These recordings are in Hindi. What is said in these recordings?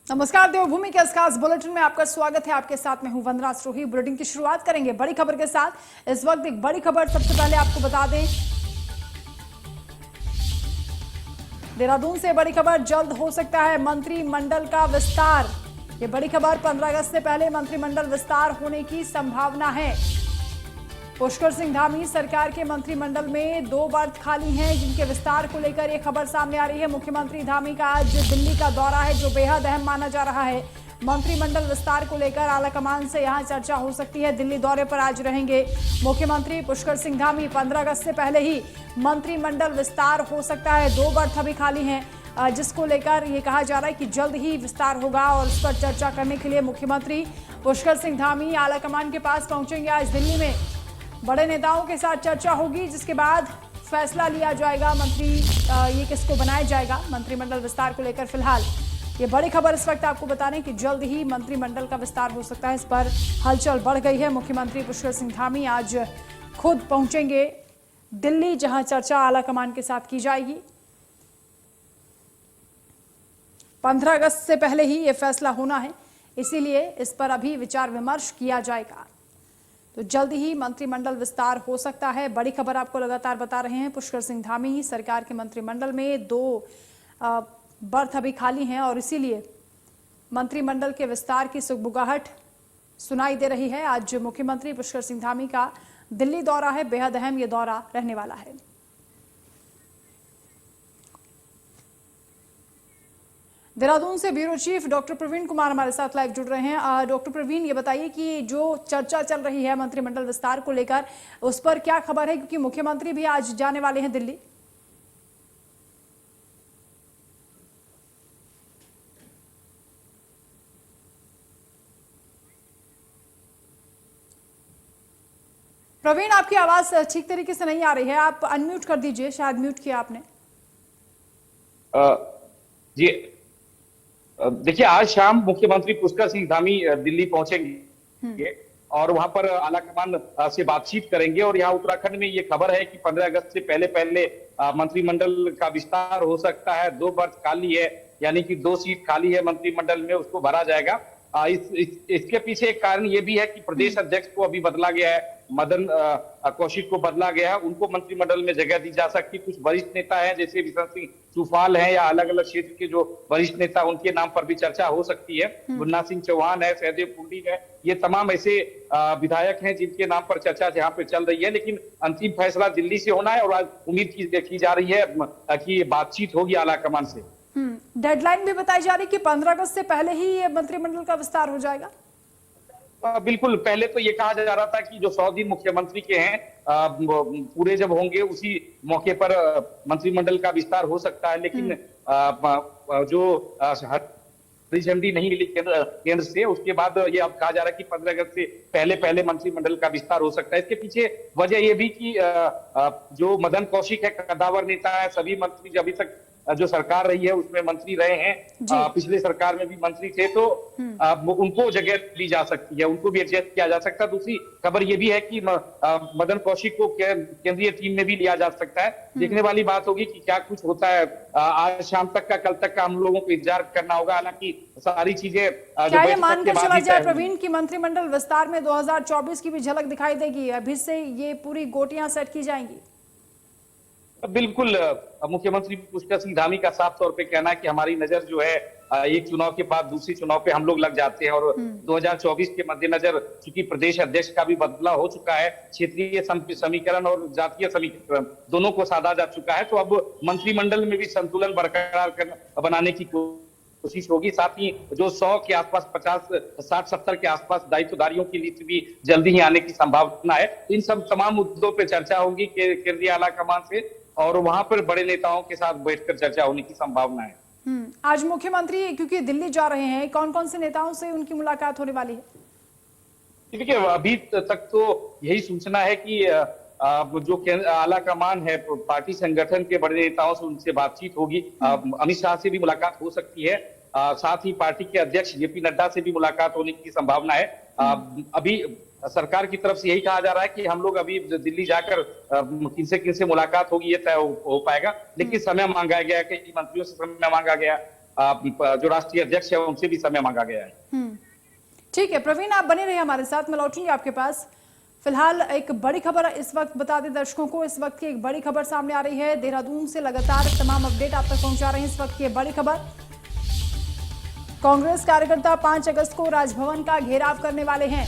नमस्कार, देवभूमि के इस खास बुलेटिन में आपका स्वागत है। आपके साथ मैं हूं वंदना स्रोही। बुलेटिन की शुरुआत करेंगे बड़ी खबर के साथ। इस वक्त एक बड़ी खबर सबसे पहले आपको बता दें, देहरादून से बड़ी खबर, जल्द हो सकता है मंत्रिमंडल का विस्तार। ये बड़ी खबर, 15 अगस्त से पहले मंत्रिमंडल विस्तार होने की संभावना है। पुष्कर सिंह धामी सरकार के मंत्रिमंडल में 2 बर्थ खाली हैं, जिनके विस्तार को लेकर यह खबर सामने आ रही है। मुख्यमंत्री धामी का आज दिल्ली का दौरा है, जो बेहद अहम माना जा रहा है। मंत्रिमंडल विस्तार को लेकर आलाकमान से यहां चर्चा हो सकती है। दिल्ली दौरे पर आज रहेंगे मुख्यमंत्री पुष्कर सिंह धामी। 15 अगस्त से पहले ही मंत्रिमंडल विस्तार हो सकता है। 2 बर्थ अभी खाली हैं, जिसको लेकर ये कहा जा रहा है कि जल्द ही विस्तार होगा और इस पर चर्चा करने के लिए मुख्यमंत्री पुष्कर सिंह धामी आलाकमान के पास पहुंचेंगे। आज दिल्ली में बड़े नेताओं के साथ चर्चा होगी, जिसके बाद फैसला लिया जाएगा ये किसको बनाया जाएगा मंत्रिमंडल विस्तार को लेकर। फिलहाल ये बड़ी खबर इस वक्त आपको बता दें कि जल्द ही मंत्रिमंडल का विस्तार हो सकता है। इस पर हलचल बढ़ गई है। मुख्यमंत्री पुष्कर सिंह धामी आज खुद पहुंचेंगे दिल्ली, जहां चर्चा आलाकमान के साथ की जाएगी। 15 अगस्त से पहले ही ये फैसला होना है, इसीलिए इस पर अभी विचार विमर्श किया जाएगा। तो जल्द ही मंत्रिमंडल विस्तार हो सकता है। बड़ी खबर आपको लगातार बता रहे हैं। पुष्कर सिंह धामी सरकार के मंत्रिमंडल में 2 बर्थ अभी खाली हैं और इसीलिए मंत्रिमंडल के विस्तार की सुगबुगाहट सुनाई दे रही है। आज मुख्यमंत्री पुष्कर सिंह धामी का दिल्ली दौरा है, बेहद अहम ये दौरा रहने वाला है। देहरादून से bureau chief doctor Praveen Kumar हमारे साथ लाइव जुड़ रहे हैं। डॉक्टर प्रवीण, ये बताइए कि जो चर्चा चल रही है मंत्रिमंडल विस्तार को लेकर, उस पर क्या खबर है, क्योंकि मुख्यमंत्री भी आज जाने वाले हैं दिल्ली। प्रवीण, आपकी आवाज ठीक तरीके से नहीं आ रही है, आप अनम्यूट कर दीजिए, शायद म्यूट किया आपने। जी देखिए, आज शाम मुख्यमंत्री पुष्कर सिंह धामी दिल्ली पहुंचेंगे और वहां पर आलाकमान से बातचीत करेंगे। और यहाँ उत्तराखंड में ये खबर है कि 15 अगस्त से पहले पहले मंत्रिमंडल का विस्तार हो सकता है। 2 बर्थ खाली है, यानी कि 2 सीट खाली है मंत्रिमंडल में, उसको भरा जाएगा। इसके पीछे एक कारण ये भी है कि प्रदेश अध्यक्ष को अभी बदला गया है, मदन कौशिक को बदला गया है। उनको मंत्रिमंडल में जगह दी जा सकती। कुछ वरिष्ठ नेता हैं, जैसे विशन सिंह चुफाल हैं, या अलग अलग क्षेत्र के जो वरिष्ठ नेता, उनके नाम पर भी चर्चा हो सकती है। मुन्ना सिंह चौहान है, सहदेव पुंडीक है, ये तमाम ऐसे विधायक हैं जिनके नाम पर चर्चा यहाँ पे चल रही है। लेकिन अंतिम फैसला दिल्ली से होना है और आज उम्मीद की जा रही है कि बातचीत होगी आलाकमान से। डेडलाइन भी बताई जा रही है कि 15 अगस्त से पहले ही ये मंत्रिमंडल का विस्तार हो जाएगा। बिल्कुल, पहले तो ये कहा जा रहा था कि जो 100 दिन मुख्यमंत्री के हैं पूरे जब होंगे उसी मौके पर मंत्रिमंडल का विस्तार हो सकता है। लेकिन जो हरी झंडी नहीं मिली केंद्र से, उसके बाद ये अब कहा जा रहा है कि 15 अगस्त से पहले पहले मंत्रिमंडल का विस्तार हो सकता है। इसके पीछे वजह ये भी कि जो मदन कौशिक है, कद्दावर नेता है, सभी मंत्री अभी तक जो सरकार रही है उसमें मंत्री रहे हैं, पिछले सरकार में भी मंत्री थे, तो उनको जगह दी जा सकती है, उनको भी एडजस्ट किया जा सकता है। दूसरी खबर ये भी है कि मदन कौशिक को केंद्रीय टीम में भी लिया जा सकता है। देखने वाली बात होगी कि क्या कुछ होता है। आज शाम तक का, कल तक का हम लोगों को इंतजार करना होगा। हालांकि सारी चीजें क्या ये मानकर चला जाए प्रवीण की मंत्रिमंडल विस्तार में 2024 की भी झलक दिखाई देगी, अभी से ये पूरी गोटियां सेट की जाएंगी? बिल्कुल, मुख्यमंत्री पुष्कर सिंह धामी का साफ तौर पे कहना है कि हमारी नजर जो है एक चुनाव के बाद दूसरी चुनाव पे हम लोग लग जाते हैं। और 2024 के मद्देनजर चूंकि प्रदेश अध्यक्ष का भी बदलाव हो चुका है, क्षेत्रीय समीकरण और जातीय समीकरण दोनों को साधा जा चुका है, तो अब मंत्रिमंडल में भी संतुलन बरकरार बनाने की कोशिश होगी। साथ ही जो 100 के आसपास, 50, 60, 70 के आसपास दायित्वधारियों की लिस्ट भी जल्दी ही आने की संभावना है। इन सब तमाम मुद्दों पर चर्चा होगी केंद्रीय आलाकमान से, और वहां पर बड़े नेताओं के साथ बैठकर चर्चा होने की संभावना है। आज मुख्यमंत्री क्योंकि दिल्ली जा रहे हैं, कौन कौन से नेताओं से उनकी मुलाकात होने वाली है? देखिए, अभी तक तो यही सूचना है कि जो आलाकमान है, पार्टी संगठन के बड़े नेताओं से उनसे बातचीत होगी। अमित शाह से भी मुलाकात हो सकती है, साथ ही पार्टी के अध्यक्ष जेपी नड्डा से भी मुलाकात होने की संभावना है। अभी सरकार की तरफ से यही कहा जा रहा है कि हम लोग अभी दिल्ली जाकर किनसे मुलाकात होगी ये तय हो पाएगा। लेकिन समय मांगा गया, कई मंत्रियों से समय मांगा गया, जो राष्ट्रीय अध्यक्ष है उनसे भी समय मांगा गया है। ठीक है प्रवीण, आप बने रहिए हमारे साथ, मैं लौटूंगी आपके पास। फिलहाल एक बड़ी खबर इस वक्त बता दें दर्शकों को, इस वक्त की एक बड़ी खबर सामने आ रही है। देहरादून से लगातार तमाम अपडेट आप तक पहुंचा रहे हैं। इस वक्त की बड़ी खबर, कांग्रेस कार्यकर्ता 5 अगस्त को राजभवन का घेराव करने वाले हैं।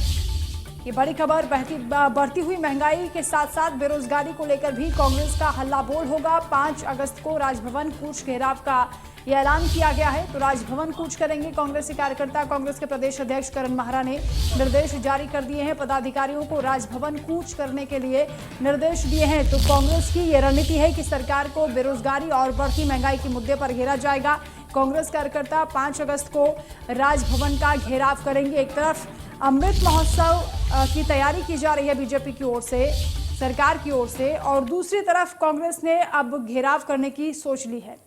ये बड़ी खबर, बढ़ती हुई महंगाई के साथ साथ बेरोजगारी को लेकर भी कांग्रेस का हल्ला बोल होगा। 5 अगस्त को राजभवन कूच घेराव का यह ऐलान किया गया है। तो राजभवन कूच करेंगे कांग्रेस के कार्यकर्ता। कांग्रेस के प्रदेश अध्यक्ष करण माहरा ने निर्देश जारी कर दिए हैं, पदाधिकारियों को राजभवन कूच करने के लिए निर्देश दिए हैं। तो कांग्रेस की यह रणनीति है कि सरकार को बेरोजगारी और बढ़ती महंगाई के मुद्दे पर घेरा जाएगा। कांग्रेस कार्यकर्ता 5 अगस्त को राजभवन का घेराव करेंगे। एक तरफ अमृत महोत्सव की तैयारी की जा रही है बीजेपी की ओर से, सरकार की ओर से, और दूसरी तरफ कांग्रेस ने अब घेराव करने की सोच ली है।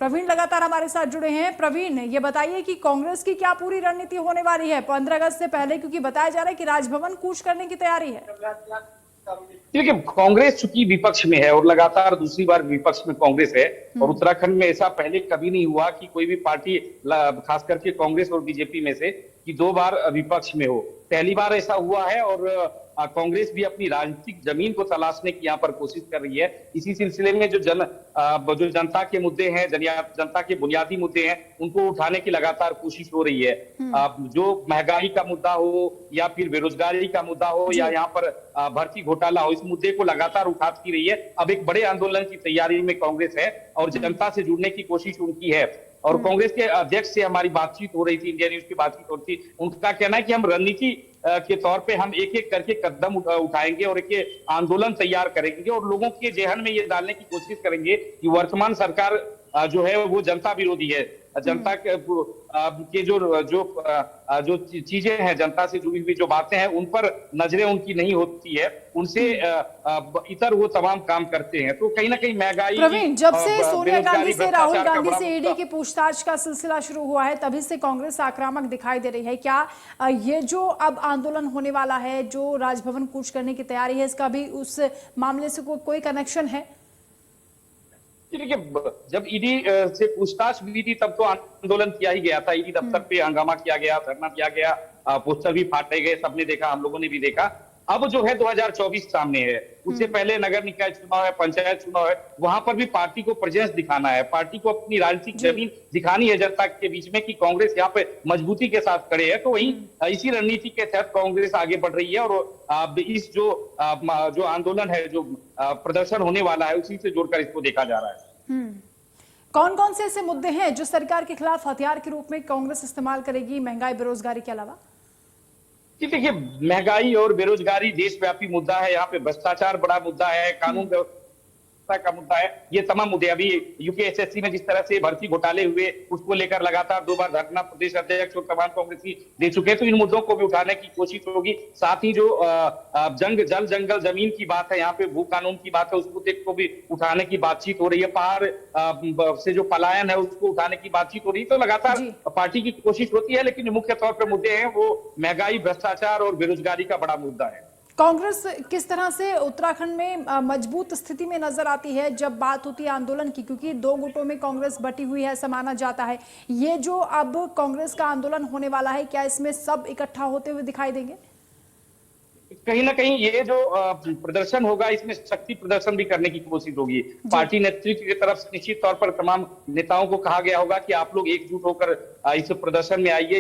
प्रवीण लगातार हमारे साथ जुड़े हैं। प्रवीण, ये बताइए कि कांग्रेस की क्या पूरी रणनीति होने वाली है 15 अगस्त से पहले, क्योंकि बताया जा रहा है कि राजभवन कूच करने की तैयारी है। देखिए, कांग्रेस चूंकि विपक्ष में है और लगातार दूसरी बार विपक्ष में कांग्रेस है, और उत्तराखंड में ऐसा पहले कभी नहीं हुआ कि कोई भी पार्टी, खास करके कांग्रेस और बीजेपी में से, कि 2 बार विपक्ष में हो। पहली बार ऐसा हुआ है और कांग्रेस भी अपनी राजनीतिक जमीन को तलाशने की यहाँ पर कोशिश कर रही है। इसी सिलसिले में जो जनता के मुद्दे हैं, जनता के बुनियादी मुद्दे हैं, उनको उठाने की लगातार कोशिश हो रही है। जो महंगाई का मुद्दा हो या फिर बेरोजगारी का मुद्दा हो या यहाँ पर भर्ती घोटाला हो, इस मुद्दे को लगातार उठाती रही है। अब एक बड़े आंदोलन की तैयारी में कांग्रेस है और जनता से जुड़ने की कोशिश उनकी है। और कांग्रेस के अध्यक्ष से हमारी बातचीत हो रही थी, इंडिया न्यूज की बातचीत हो रही थी। उनका कहना है कि हम रणनीति के तौर पे हम एक एक करके कदम उठाएंगे और एक आंदोलन तैयार करेंगे और लोगों के जेहन में ये डालने की कोशिश करेंगे कि वर्तमान सरकार जो है वो जनता विरोधी है। जनता के जो चीजें हैं, जनता से जुड़ी हुई जो बातें हैं, उन पर नजरें उनकी नहीं होती है, उनसे इतर वो तमाम काम करते हैं। तो कहीं ना कहीं महंगाई, प्रवीण, जब से सोनिया गांधी से, राहुल गांधी से ईडी की पूछताछ का सिलसिला शुरू हुआ है, तभी से कांग्रेस आक्रामक दिखाई दे रही है। क्या ये जो अब आंदोलन होने वाला है, जो राजभवन कूच करने की तैयारी है, इसका भी उस मामले से कोई कनेक्शन है? देखिए, जब ईडी से पूछताछ हुई थी तब तो आंदोलन किया ही गया था। ईडी दफ्तर पे हंगामा किया गया, धरना किया गया, पोस्टर भी फाटे गए, सबने देखा, हम लोगों ने भी देखा। अब जो है 2024 सामने है, उससे पहले नगर निकाय चुनाव है, पंचायत चुनाव है, वहां पर भी पार्टी को प्रेजेंस दिखाना है, पार्टी को अपनी राजनीतिक जमीन दिखानी है जनता के बीच में कि कांग्रेस यहाँ पे मजबूती के साथ खड़े है। तो वही इसी रणनीति के तहत कांग्रेस आगे बढ़ रही है और इस जो आंदोलन है, जो प्रदर्शन होने वाला है, उसी से जोड़कर इसको देखा जा रहा है। कौन कौन से ऐसे मुद्दे हैं जो सरकार के खिलाफ हथियार के रूप में कांग्रेस इस्तेमाल करेगी, महंगाई बेरोजगारी के अलावा? जी देखिए, महंगाई और बेरोजगारी देशव्यापी मुद्दा है। यहाँ पे भ्रष्टाचार बड़ा मुद्दा है, कानून व्यवस्था का मुद्दा है। ये तमाम मुद्दे, अभी यूपीएसएससी में जिस तरह से भर्ती घोटाले हुए, उसको लेकर लगातार 2 बार धरना प्रदेश अध्यक्ष और तमाम कांग्रेसी दे चुके हैं। तो इन मुद्दों को भी उठाने की कोशिश होगी। साथ ही जो जल जंगल जमीन की बात है, यहाँ पे भू कानून की बात है, उस मुद्दे को भी उठाने की बातचीत हो रही है। पहाड़ से जो पलायन है उसको उठाने की बातचीत हो रही है। तो लगातार पार्टी की कोशिश होती है, लेकिन मुख्य तौर पर मुद्दे हैं वो महंगाई, भ्रष्टाचार और बेरोजगारी का बड़ा मुद्दा है। कांग्रेस किस तरह से उत्तराखंड में मजबूत स्थिति में नजर आती है जब बात होती है आंदोलन की, क्योंकि 2 गुटों में कांग्रेस बटी हुई है, ऐसा माना जाता है। ये जो अब कांग्रेस का आंदोलन होने वाला है, क्या इसमें सब इकट्ठा होते हुए दिखाई देंगे? कहीं ना कहीं ये जो प्रदर्शन होगा, इसमें शक्ति प्रदर्शन भी करने की कोशिश होगी। पार्टी नेतृत्व की तरफ से निश्चित तौर पर तमाम नेताओं को कहा गया होगा कि आप लोग एकजुट होकर इस प्रदर्शन में आइए,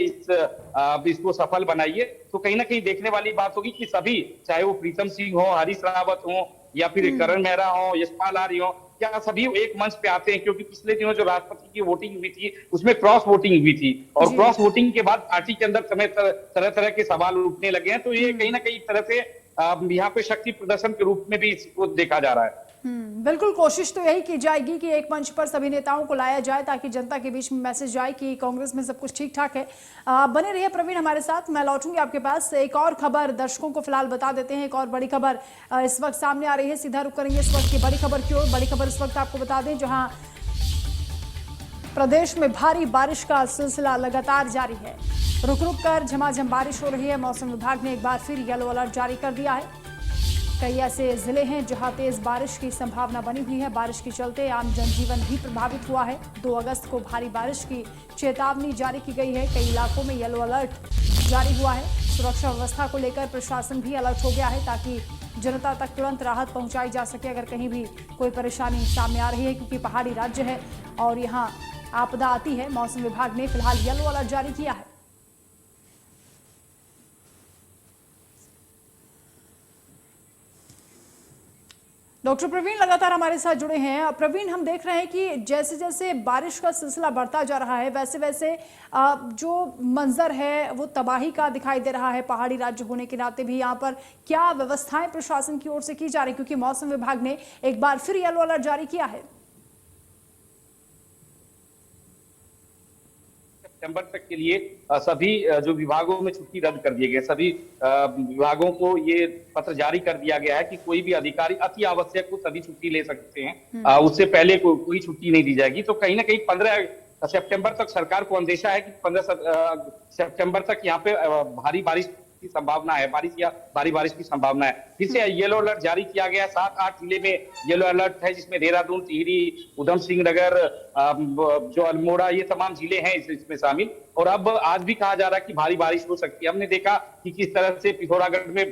इसको सफल बनाइए। तो कहीं ना कहीं देखने वाली बात होगी कि सभी, चाहे वो प्रीतम सिंह हो, हरीश रावत हो या फिर करण मेहरा हो, यशपाल आर्य हो, क्या सभी एक मंच पे आते हैं? क्योंकि पिछले दिनों जो राष्ट्रपति की वोटिंग हुई थी, उसमें क्रॉस वोटिंग हुई थी और क्रॉस वोटिंग के बाद पार्टी के अंदर तरह तरह के सवाल उठने लगे हैं। तो ये कहीं ना कहीं एक तरह से यहाँ पे शक्ति प्रदर्शन के रूप में भी इसको देखा जा रहा है। बिल्कुल, कोशिश तो यही की जाएगी कि एक मंच पर सभी नेताओं को लाया जाए ताकि जनता के बीच में मैसेज जाए कि कांग्रेस में सब कुछ ठीक ठाक है। बने रहिए प्रवीण हमारे साथ, मैं लौटूंगी आपके पास। एक और खबर दर्शकों को फिलहाल बता देते हैं, एक और बड़ी खबर इस वक्त सामने आ रही है। सीधा रुक करेंगे इस वक्त की बड़ी खबर की ओर। बड़ी खबर इस वक्त आपको बता दें, जहां प्रदेश में भारी बारिश का सिलसिला लगातार जारी है। रुक रुक कर झमाझम बारिश हो रही है। मौसम विभाग ने एक बार फिर येलो अलर्ट जारी कर दिया है। कई ऐसे जिले हैं जहां तेज बारिश की संभावना बनी हुई है। बारिश के चलते आम जनजीवन भी प्रभावित हुआ है। 2 अगस्त को भारी बारिश की चेतावनी जारी की गई है। कई इलाकों में येलो अलर्ट जारी हुआ है। सुरक्षा व्यवस्था को लेकर प्रशासन भी अलर्ट हो गया है ताकि जनता तक तुरंत राहत पहुंचाई जा सके अगर कहीं भी कोई परेशानी सामने आ रही है, क्योंकि पहाड़ी राज्य है और यहां आपदा आती है। मौसम विभाग ने फिलहाल येलो अलर्ट जारी किया है। डॉक्टर प्रवीण लगातार हमारे साथ जुड़े हैं। प्रवीण, हम देख रहे हैं कि जैसे जैसे बारिश का सिलसिला बढ़ता जा रहा है वैसे वैसे जो मंजर है वो तबाही का दिखाई दे रहा है। पहाड़ी राज्य होने के नाते भी यहाँ पर क्या व्यवस्थाएं प्रशासन की ओर से की जा रही, क्योंकि मौसम विभाग ने एक बार फिर येलो अलर्ट जारी किया है। सितंबर तक के लिए सभी जो विभागों में छुट्टी रद्द कर दिए गए, सभी विभागों को ये पत्र जारी कर दिया गया है कि कोई भी अधिकारी अति आवश्यक को सभी छुट्टी ले सकते हैं, उससे पहले कोई छुट्टी नहीं दी जाएगी। तो कहीं ना कहीं 15 सितंबर तक सरकार को अंदेशा है कि 15 सितंबर तक यहाँ पे भारी बारिश की संभावना है, भारी बारिश की संभावना है। फिर से येलो अलर्ट जारी किया गया है। 7-8 जिले में येलो अलर्ट है, जिसमें देहरादून, टिहरी, उधम सिंह नगर, जो अल्मोड़ा, ये तमाम जिले हैं इसमें शामिल। और अब आज भी कहा जा रहा है कि भारी बारिश हो सकती है। हमने देखा कि किस तरह से पिथौरागढ़ में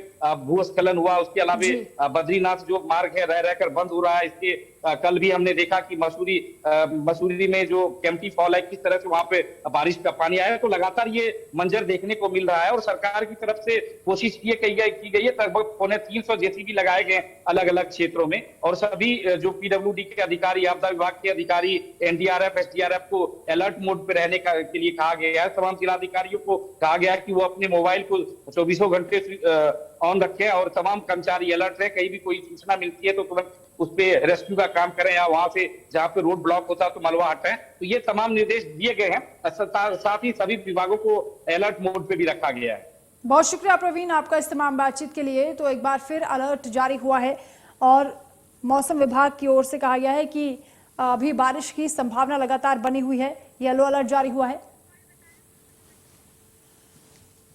भूस्खलन हुआ। उसके अलावा बद्रीनाथ जो मार्ग है रह रहकर बंद हो रहा है। इसके कल भी हमने देखा कि मसूरी में जो केम्प्टी फॉल है, किस तरह से वहां पे बारिश का पानी आया। तो लगातार ये मंजर देखने को मिल रहा है और सरकार की तरफ से कोशिश की गई है। लगभग 350 जेसीबी लगाए गए अलग अलग क्षेत्रों में और सभी जो पीडब्ल्यूडी के अधिकारी, आपदा विभाग के अधिकारी, एनडीआरएफ, एसडीआरएफ को अलर्ट मोड पे रहने के लिए कहा गया है। तमाम जिलाधिकारियों को कहा गया है कि वो अपने मोबाइल को 24 घंटे ऑन रखें और तमाम कर्मचारी अलर्ट रहे। कहीं भी कोई सूचना मिलती है तो तुरंत उस पे रेस्क्यू का काम करें या वहां से जहां पे रोड ब्लॉक होता है तो मलबा हटाएं। तो ये तमाम निर्देश दिए गए हैं। साथ ही सभी विभागों को अलर्ट मोड पे भी रखा गया है। बहुत शुक्रिया प्रवीण आपका इस तमाम बातचीत के लिए। तो एक बार फिर अलर्ट जारी हुआ है और मौसम विभाग की ओर से कहा गया है कि अभी बारिश की संभावना लगातार बनी हुई है। येलो अलर्ट जारी हुआ है।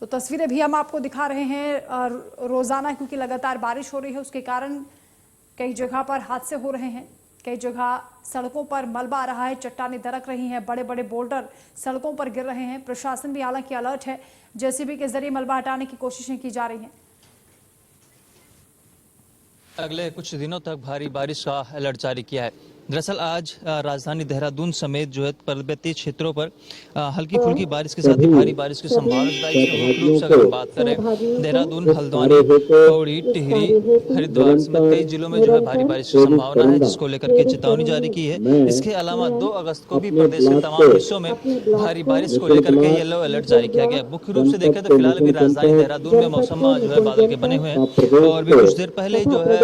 तो तस्वीरें भी हम आपको दिखा रहे हैं रोजाना, क्योंकि लगातार बारिश हो रही है उसके कारण कई जगह पर हादसे हो रहे हैं। कई जगह सड़कों पर मलबा आ रहा है, चट्टानें दरक रही हैं, बड़े बड़े बोल्डर सड़कों पर गिर रहे हैं। प्रशासन भी हालांकि अलर्ट है, जेसीबी के जरिए मलबा हटाने की कोशिशें की जा रही हैं। अगले कुछ दिनों तक भारी बारिश का अलर्ट जारी किया है। दरअसल आज राजधानी देहरादून समेत जो है पर्वतीय क्षेत्रों पर हल्की फुल्की बारिश के साथ ही भारी बारिश की संभावना मुख्य रूप से अगर बात करें देहरादून, हल्द्वानी, पौड़ी, टिहरी, हरिद्वार समेत कई जिलों में जो है भारी बारिश की संभावना है, जिसको लेकर के चेतावनी जारी की है। इसके अलावा 2 अगस्त को भी प्रदेश के तमाम हिस्सों में भारी बारिश को लेकर के येलो अलर्ट जारी किया गया। मुख्य रूप से देखें तो फिलहाल अभी राजधानी देहरादून में मौसम जो है बादल के बने हुए हैं और भी कुछ देर पहले जो है